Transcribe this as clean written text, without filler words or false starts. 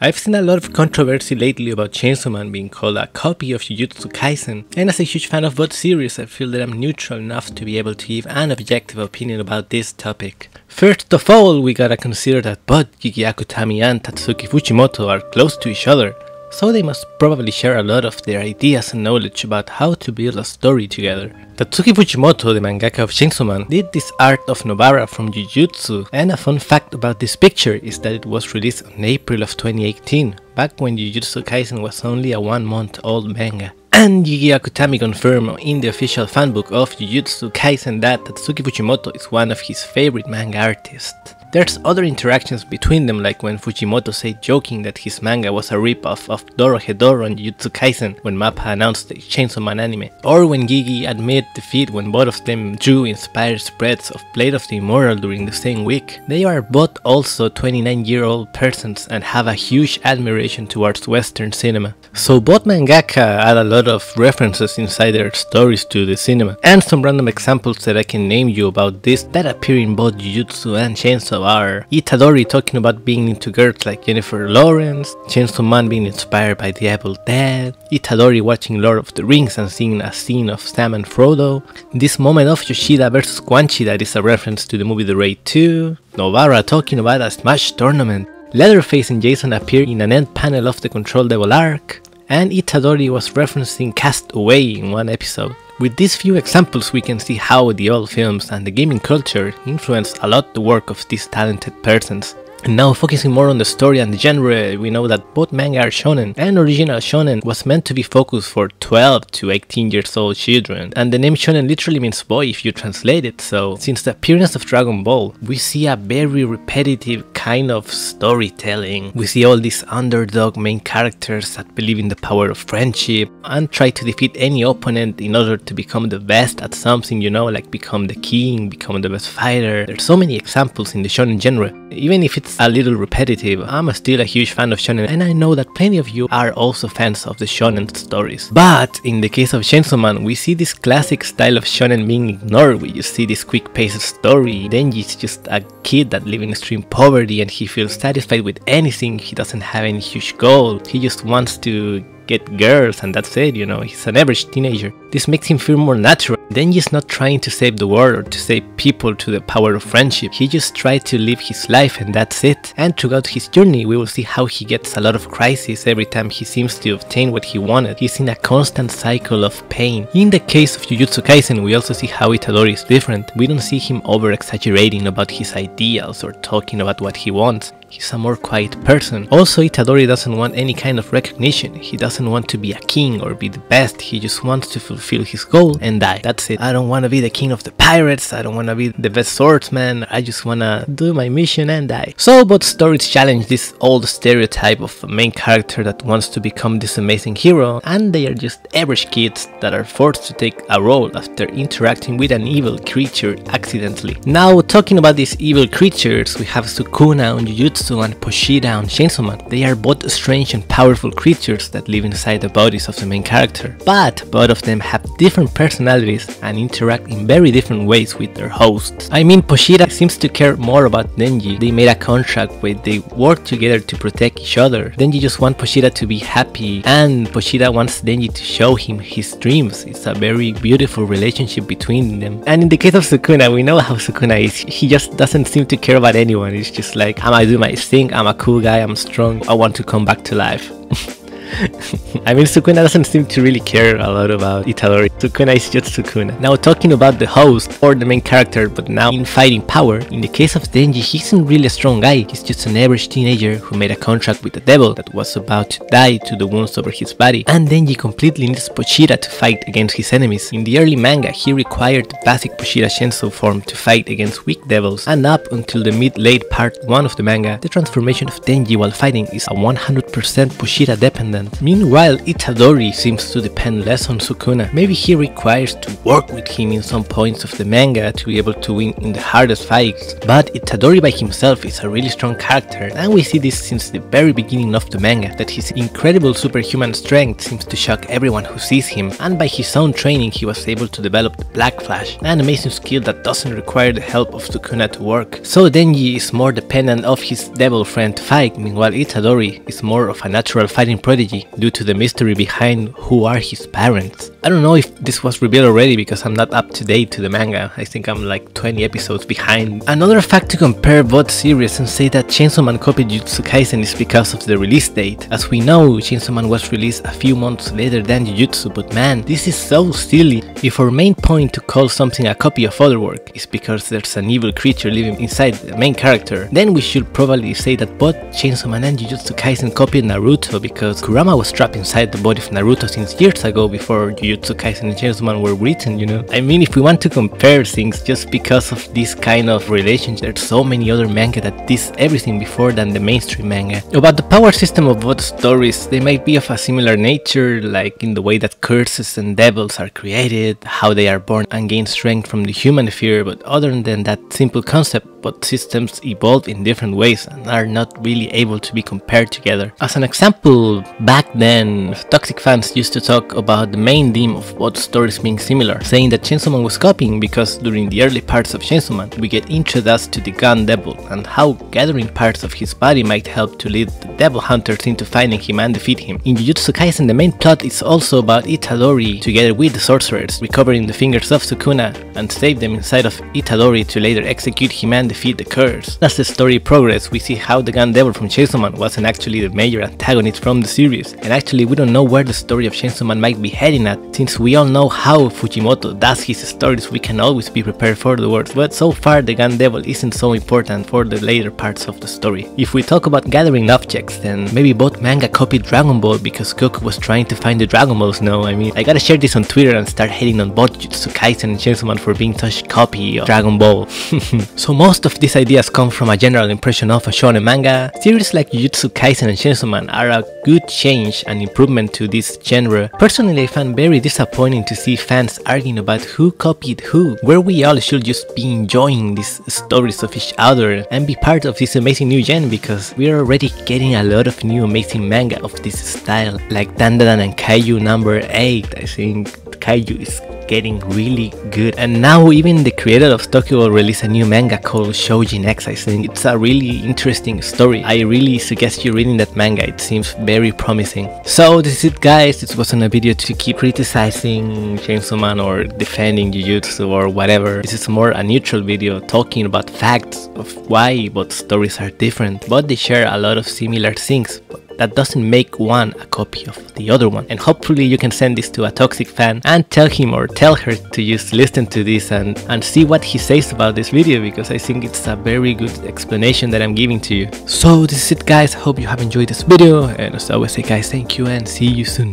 I've seen a lot of controversy lately about Chainsaw Man being called a copy of Jujutsu Kaisen, and as a huge fan of both series, I feel that I'm neutral enough to be able to give an objective opinion about this topic. First of all, we gotta consider that both Gigi Akutami and Tatsuki Fujimoto are close to each other, so they must probably share a lot of their ideas and knowledge about how to build a story together. Tatsuki Fujimoto, the mangaka of Chainsaw Man, did this art of Nobara from Jujutsu, and a fun fact about this picture is that it was released in April of 2018, back when Jujutsu Kaisen was only a 1-month-old manga. And Gigi Akutami confirmed in the official fanbook of Jujutsu Kaisen that Tatsuki Fujimoto is one of his favorite manga artists. There's other interactions between them, like when Fujimoto said joking that his manga was a rip-off of Dorohedoro and Jujutsu Kaisen when MAPPA announced the Chainsaw Man anime, or when Gigi admitted defeat when both of them drew inspired spreads of Blade of the Immortal during the same week. They are both also 29-year-old persons and have a huge admiration towards Western cinema. So both mangaka add a lot of references inside their stories to the cinema, and some random examples that I can name you about this that appear in both Jujutsu and Chainsaw are Itadori talking about being into girls like Jennifer Lawrence, Chainsaw Man being inspired by the Evil Dead, Itadori watching Lord of the Rings and seeing a scene of Sam and Frodo, this moment of Yoshida vs Quanchi that is a reference to the movie The Raid 2, Nobara talking about a Smash tournament, Leatherface and Jason appear in an end panel of the Control Devil arc, and Itadori was referencing Cast Away in one episode. With these few examples, we can see how the old films and the gaming culture influenced a lot the work of these talented persons. And now focusing more on the story and the genre, we know that both manga are shonen, and original shonen was meant to be focused for 12 to 18 years old children, and the name shonen literally means boy if you translate it, so since the appearance of Dragon Ball, we see a very repetitive kind of storytelling. We see all these underdog main characters that believe in the power of friendship and try to defeat any opponent in order to become the best at something, you know, like become the king, become the best fighter. There's so many examples in the shonen genre. Even if it's a little repetitive, I'm still a huge fan of shonen, and I know that plenty of you are also fans of the shonen stories. But in the case of Chainsaw Man, we see this classic style of shonen being ignored. We just see this quick-paced story. Denji's just a kid that lives in extreme poverty and he feels satisfied with anything. He doesn't have any huge goal. He just wants to get girls and that's it, you know, he's an average teenager. This makes him feel more natural. Denji's not trying to save the world or to save people to the power of friendship. He just tried to live his life and that's it. And throughout his journey, we will see how he gets a lot of crises every time he seems to obtain what he wanted. He's in a constant cycle of pain. In the case of Jujutsu Kaisen, we also see how Itadori is different. We don't see him over-exaggerating about his ideals or talking about what he wants. He's a more quiet person. Also, Itadori doesn't want any kind of recognition. He doesn't want to be a king or be the best. He just wants to fulfill his goal and die. That's it. I don't want to be the king of the pirates. I don't want to be the best swordsman. I just want to do my mission and die. So both stories challenge this old stereotype of a main character that wants to become this amazing hero, and they are just average kids that are forced to take a role after interacting with an evil creature accidentally. Now, talking about these evil creatures, we have Sukuna on Jujutsu and Poshida on Chainsaw Man. They are both strange and powerful creatures that live inside the bodies of the main character, but both of them have different personalities and interact in very different ways with their hosts. I mean, Poshida seems to care more about Denji. They made a contract where they work together to protect each other. Denji just wants Poshida to be happy, and Poshida wants Denji to show him his dreams. It's a very beautiful relationship between them. And in the case of Sukuna, we know how Sukuna is. He just doesn't seem to care about anyone. It's just like, I'm gonna do my thing, I'm a cool guy, I'm strong, I want to come back to life. I mean, Sukuna doesn't seem to really care a lot about Itadori. Sukuna is just Sukuna. Now, talking about the host or the main character, but now in fighting power, in the case of Denji, he isn't really a strong guy. He's just an average teenager who made a contract with the devil that was about to die to the wounds over his body. And Denji completely needs Poshida to fight against his enemies. In the early manga, he required the basic Poshida Shenso form to fight against weak devils, and up until the mid-late part 1 of the manga, the transformation of Denji while fighting is a 100% Poshida dependent. important. Meanwhile, Itadori seems to depend less on Sukuna. Maybe he requires to work with him in some points of the manga to be able to win in the hardest fights, but Itadori by himself is a really strong character, and we see this since the very beginning of the manga, that his incredible superhuman strength seems to shock everyone who sees him, and by his own training he was able to develop the Black Flash, an amazing skill that doesn't require the help of Sukuna to work. So Denji is more dependent of his devil friend to fight, meanwhile Itadori is more of a natural fighting prodigy due to the mystery behind who are his parents. I don't know if this was revealed already because I'm not up to date to the manga. I think I'm like 20 episodes behind. Another fact to compare both series and say that Chainsaw Man copied Jujutsu Kaisen is because of the release date. As we know, Chainsaw Man was released a few months later than Jujutsu, but man, this is so silly. If our main point to call something a copy of other work is because there's an evil creature living inside the main character, then we should probably say that both Chainsaw Man and Jujutsu Kaisen copied Naruto because Kurama was trapped inside the body of Naruto since years ago before Jujutsu Kaisen and Chainsaw Man were written, you know? I mean, if we want to compare things just because of this kind of relationship, there's so many other manga that diss everything before than the mainstream manga. About the power system of both stories, they might be of a similar nature, like in the way that curses and devils are created, how they are born and gain strength from the human fear, but other than that simple concept, both systems evolve in different ways and are not really able to be compared together. As an example, back then, toxic fans used to talk about the main theme of both stories being similar, saying that Chainsaw Man was copying because during the early parts of Chainsaw Man, we get introduced to the Gun Devil and how gathering parts of his body might help to lead the devil hunters into finding him and defeat him. In Jujutsu Kaisen, the main plot is also about Itadori together with the sorcerers recovering the fingers of Sukuna and save them inside of Itadori to later execute him and defeat the curse. As the story progresses, we see how the Gun Devil from Chainsaw Man wasn't actually the major antagonist from the series, and actually we don't know where the story of Chainsaw Man might be heading at. Since we all know how Fujimoto does his stories, we can always be prepared for the worst, but so far the Gun Devil isn't so important for the later parts of the story. If we talk about gathering objects, then maybe both manga copied Dragon Ball because Goku was trying to find the Dragon Balls. No, I mean, I gotta share this on Twitter and start hating on both Jujutsu Kaisen and Chainsaw Man for being such copy of Dragon Ball. So most of these ideas come from a general impression of a shonen manga. Series like Jujutsu Kaisen and Chainsaw Man are a good change and improvement to this genre. Personally, I find very disappointing to see fans arguing about who copied who, where we all should just be enjoying these stories of each other and be part of this amazing new gen, because we're already getting a lot of new amazing manga of this style, like Dandadan and Kaiju number 8. I think Kaiju is getting really good, and now even the creator of Tokyo will release a new manga called Shoujin X. I think it's a really interesting story. I really suggest you reading that manga, it seems very promising. So this is it guys, this wasn't a video to keep criticizing Chainsaw Man or defending Jujutsu or whatever. This is more a neutral video talking about facts of why both stories are different, but they share a lot of similar things. But that doesn't make one a copy of the other one. And hopefully you can send this to a toxic fan and tell him or tell her to just listen to this and see what he says about this video, because I think it's a very good explanation that I'm giving to you. So this is it guys, hope you have enjoyed this video, and as always say guys, thank you and see you soon.